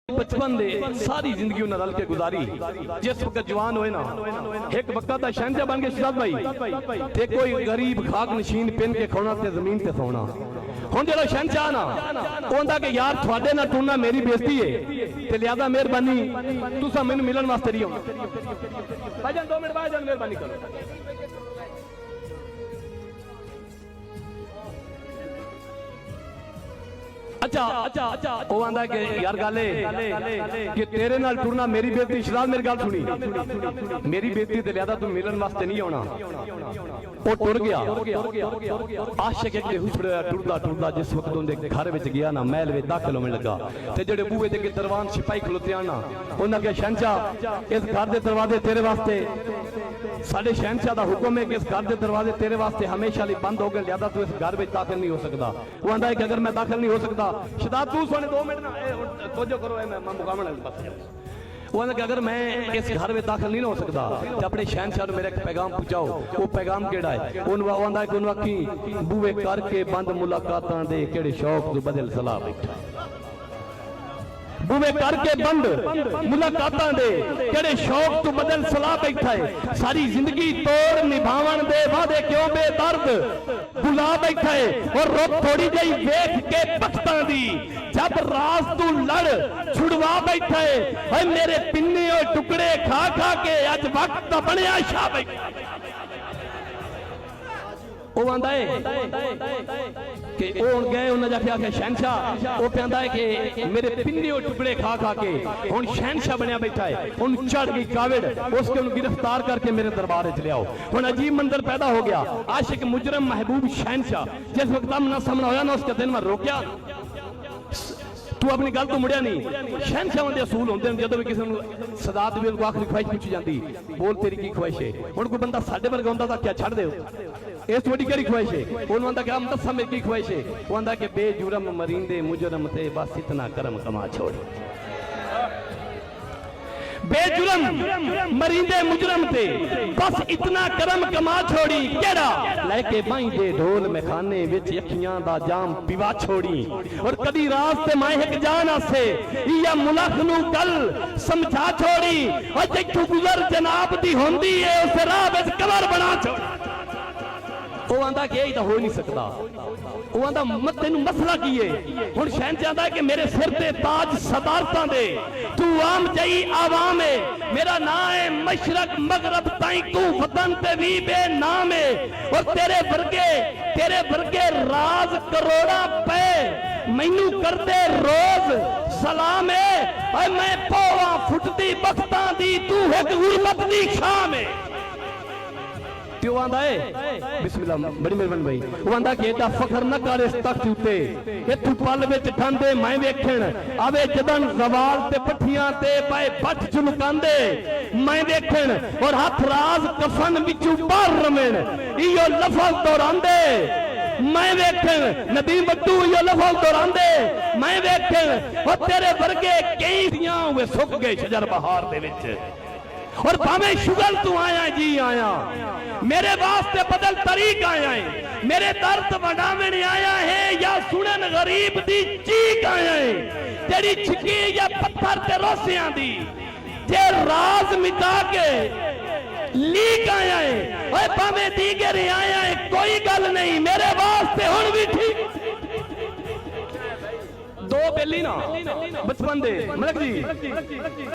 बचपन दे सारी जिंदगी उन्हें रल के गुजारी। जिस वक्त जवान होए ना एक वक्त का शहनशाह बन गए शहजाद भाई ते कोई गरीब खाक नशीन पिन के खोना ते जमीन ते सोना। हुण जेड़ा शहनशाह ना ओंदा के यार थोड़े ना टूरना मेरी बेइज्जती है ते लिहाजा मेहरबानी तुसा मैनू मिलन वास्ते नहीं आउंदा। भाईजान 2 मिनट भाईजान मेहरबानी करो। अच्छा वो आंदा कि यार गल कि तेरे नाल टुरना मेरी बेइज्जती। शहजाद मेरी गल सुनी, मेरी बेइज्जती ते लिहाजा तू मिलन वास्ते नहीं आना। वो टुर गया आशिक एक हुसड़ा टुरदा टुरदा जिस वक्त उनके घर में गया ना महल में दाखिल होने लगा ते जेड़े बूहे दे दरबान सिपाही खलोते आना उन्हें कहा शहनशाह इस घर के दरवाजे तेरे वास्ते साडे शहनशाह का हुक्म है कि इस घर के दरवाजे तेरे वास्ते हमेशा लिए बंद हो गए लिहाजा तू इस घर में दाखिल नहीं हो सकता। वो आंदा है कि अगर मैं दाखिल नहीं हो सकता शहजाद तू सुने 2 मिनट ना तवज्जो करो मैं मुकामल बस। वो आंदा कि अगर मैं इस घर में दाखिल नहीं हो सकता तो अपने शहनशाह को मेरा एक पैगाम पहुंचाओ। वो पैगाम केड़ा है उन्होंने आंदा है कि उन्होंने आखी बूहे करके बंद मुलाकातां दे केड़े शौक तो बदल सलाह बैठा बूहे करके बंद मुलाकातां दे केड़े शौक तू बदल सलाह बैठा है। सारी जिंदगी तोड़ निभावन दे वादे क्यों बेदर्द बुला बैठा है और रुक थोड़ी जही वेख के पख्तां दी जब राज तू लड़ छुड़वा बैठा है। मेरे पिन्ने और टुकड़े खा खा के अज वक्त बनया शाह बैठा। वो आंदा है कि वो गए उन्हें जाके आखे शहनशाह वो कहता है कि मेरे पिन्ने और टुकड़े खा खा के हुण शहनशाह बनया बैठा है। उन चढ़ गई काविड़ उसके उन्हें गिरफ्तार करके मेरे दरबार च लियाओ। हुण अजीब मंजर पैदा हो गया। आशिक मुजरम महबूब शहनशाह जिस वक्त आमना सामना होया ना उसके दिन में रोकया तू अपनी गल तो मुड़िया नहीं। शहनशाह के असूल होंगे जो भी किसी सदा दी को आखिरी ख्वाहिश पूछी जाती बोल तेरी की ख्वाहिश है। हुण कोई बंदा साडे वर्गा होंदा तां क्या छड़ दे इस थोड़ी केड़ी ख्वाहिश है। उन्होंने आंदा क्या दसा मेरी की ख्वाहिश है। वो आंदा कि बेजुरम मरींदे मुजरम थे बस इतना करम कमा छोड़। बेजुरम मरींदे मुजरम थे बस इतना करम कमा छोड़ी। केड़ा लेके बाई दे ढोल में खाने विच अखियां दा जाम पिवा छोड़ी और कदी रास्ते मैं एक जान आसे या मुलख नू कल समझा छोड़ी और जिथों गुजर जनाब दी होंदी है उस राह विच कबर बना छोड़ी। वो आंदा कि यही तो हो नहीं सकता। वो आंदा मत तेनू मसला की है। हुण शहनशाह आंदा कि मेरे सिर ते ताज सदारतां दे तू आम जई आवाम है मेरा ना है मशरक मगरब ताई तू वतन ते भी बेनाम है और तेरे वर्गे राज करोड़ा पे मैनू करदे रोज सलाम है। और मैं पोवा फुटदी बख्तां दी तू एक गुरबत दी शाम है। क्यों आंदा है बिस्मिल्लाह बड़ी मेहरबानी भाई। वो आंदा कि एदा फखर न कर इस तख्त उते इथों पल विच ठंडे मैं वेखण आवे जदन जवाल ते पठियां ते पाए पठ झुमकांदे मैं वेखण और हाथ राज कफन विचों बाहर रमण इयो लफज दोहरांदे मैं वेखण नबी बट्टू इयो लफज दोहरांदे मैं वेखण और तेरे वर्गे कई दियां हुए सुक गए शजर बहार दे विच और भावे शुगल तू आया जी आया मेरे वास्ते बदल तरीक आया है मेरे दर्द वडावन आया है या सुनन गरीब दी चीख आया है तेरी छिकी या पत्थर ते रोसियां दी जे राज मिटा के लीक आया है ओए भावे दीगर आया है कोई गल नहीं मेरे वास्ते हुण भी ठीक। 2 बेली ना बचपन दे मलक जी